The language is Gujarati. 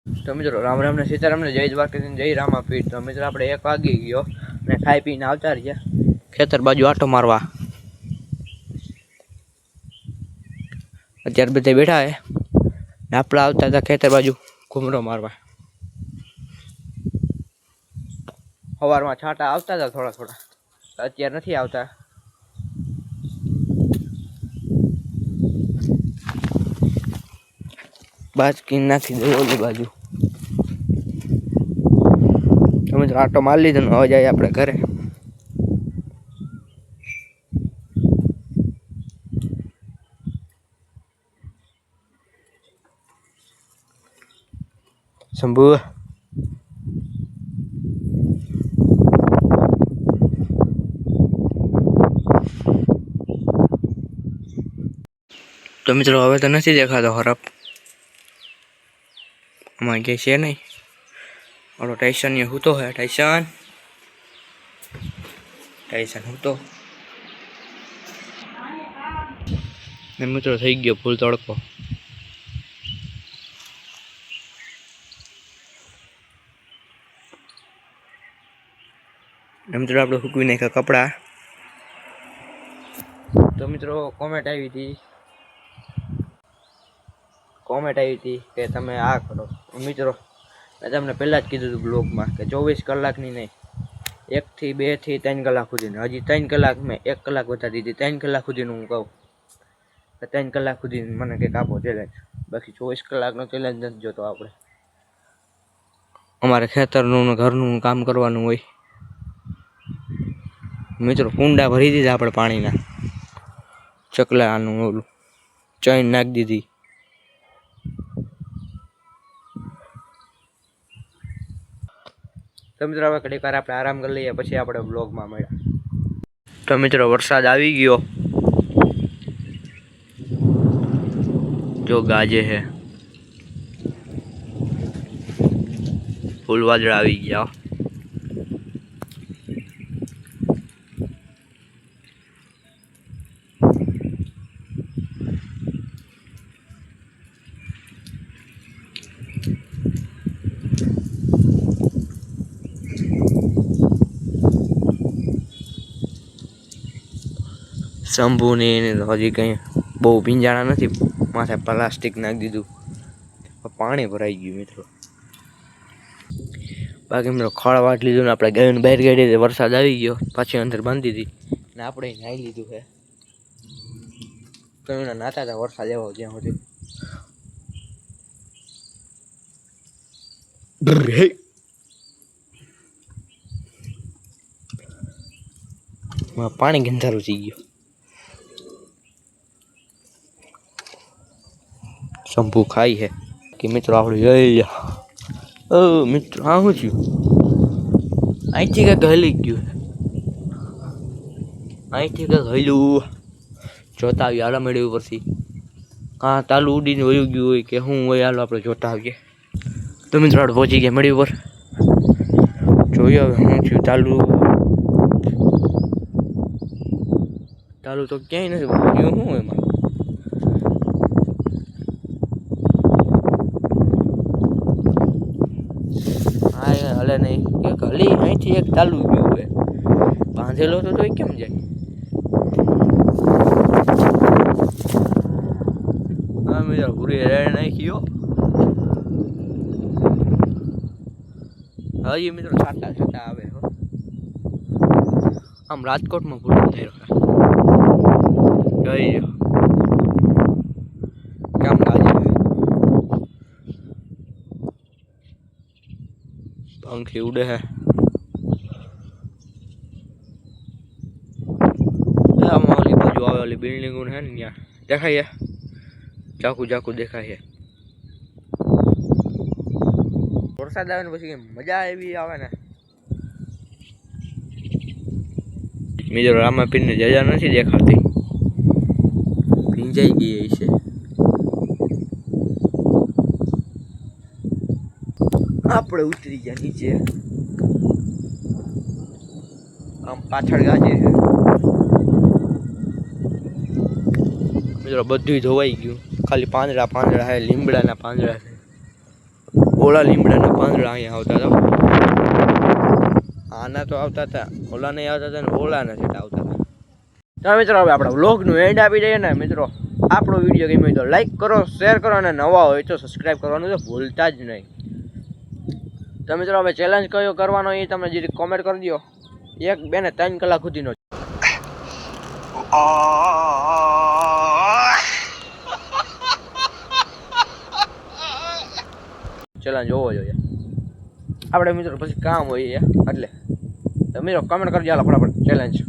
તો મિત્રો રામ રામ ને સીતારામ ને જય દ્વારકા જય રામાપીર. તો મિત્રો આપણે 1 વાગી ગયો અને ખાઈ પીને આવતા રહ્યા ખેતર બાજુ આટો મારવા. અત્યારે બધા બેઠા હે ને આપણે આવતા હતા ખેતર બાજુ ઘૂમરો મારવા. સવારમાં છાંટા આવતા હતા થોડા થોડા, અત્યારે નથી આવતા. બાજકી નાખી દે ઓલી બાજુ. તમે તો આટો મારી લીધો ને હવે જાય આપણે ઘરે. શંભુ તો મિત્રો હવે તો નથી દેખાતો હરફ. અમારે ક્યાંય છે નહીં. ઓલો ટાઈસન ને હૂતો હે. ટાઈસન હૂતો ને મિત્રો થઈ ગયો ફૂલ તડકો. મિત્રો આપણે સૂકવી નાખ્યા કપડા. તો મિત્રો કોમેન્ટ આવી હતી કે તમે આ કરો. મિત્રો મેં તમને પહેલાં જ કીધું હતું બ્લોગમાં કે 24 કલાકની નહીં, 1 થી 2 થી 3 કલાક સુધીની. હજી 3 કલાક મેં 1 કલાક વધારી દીધી. 3 કલાક સુધીનું હું કહું કે 3 કલાક સુધી મને કંઈક આપો ચેલેન્જ. બાકી 24 કલાકનો ચેલેન્જ નથી જોતો આપણે. અમારે ખેતરનું ને ઘરનું કામ કરવાનું હોય. મિત્રો કુંડા ભરી દીધા આપણે પાણીના. ચકલાનું ઓલું ચૈન નાખી દીધી. તો મિત્રો હવે ઘડીક વાર આપણે આરામ કરી લઈએ, પછી આપણે બ્લોગમાં મળ્યા. તો મિત્રો વરસાદ આવી ગયો. જો ગાજે હે, ફૂલ વાદળા આવી ગયા. શંભુને હજી કંઈ બહુ ભીંજાણા નથી. માથે પ્લાસ્ટિક નાખી દીધું, પાણી ભરાઈ ગયું મિત્રો. બાકી મિત્રો ખળ વાટ લીધું ને આપણે ગાયોને બહાર કાઢી. વરસાદ આવી ગયો, પાછી અંદર બાંધી દીધી ને આપણે નાહી લીધું છે. કયું નાતા હતા વરસાદ આવ્યો જ્યાં સુધી. પાણી ગંધારું થઈ ગયું. શંભુ ખાઈ હે કે મિત્રો આપણે જઈ. મિત્રો આ શું થયું? અહીંથી કંઈક હલી ગયું. અહીંથી કંઈક હલ્યું. જોતા આવીએ આલા મેળવી ઉપરથી. હા તાલું ઉડીને વયું ગયું હોય કે શું હોય, હાલો આપણે જોતા આવીએ. તો મિત્રો આપણે પહોંચી ગયા મેળી ઉપર. જોઈએ હવે શું થયું. તાલું તો ક્યાંય નથી ગયું. શું એમાં હલે નહીં એક હલી. અહીંથી એક ચાલુ ગયું હોય. બાંધેલો તો એ કેમ જાય? હા મિત્રો પૂરી રેડ નાખ્યો. હજી મિત્રો છાટા આવે હો. આમ રાજકોટમાં પૂરું થઈ રહ્યો. જઈ કેમ લાગે? પંખી ઉડે હે. આમાં ઓલી બાજુ આવે ઓલી બિલ્ડિંગો હે ને ત્યાં દેખાય. ચાકુ દેખાય. વરસાદ આવે ને પછી મજા એવી આવે ને. મિત્રો રામાપીરને જજા નથી દેખાતી, ભીંજાઈ ગઈ છે. આપણે ઉતરી ગયા નીચે. આમ પાછળ ગાજે છે મિત્રો. બધું ધોવાઈ ગયું, ખાલી પાંદડા હે, લીમડાના પાંદડા છે. ઓલા લીમડાના પાંદડા અહીંયા આવતા હતા. આના તો આવતા હતા, ઓલા નહીં આવતા હતા ને ઓલાના સેટ આવતા હતા. તો મિત્રો હવે આપણા વ્લોગનું એન્ડ આપી દઈએ ને મિત્રો. આપણો વિડીયો ગમ્યો તો લાઈક કરો, શેર કરો અને નવા હોય તો સબસ્ક્રાઈબ કરવાનું તો ભૂલતા જ નહીં. તો મિત્રો હવે ચેલેન્જ કયો કરવાનો એ તમે જે કોમેન્ટ કરી દો. 1, 2 ને 3 કલાક સુધીનો ચેલેન્જ હોવો જોઈએ આપણે મિત્રો. પછી કામ હોય એટલે તો મિત્રો કમેન્ટ કરજો, હાલો ફટાફટ ચેલેન્જ.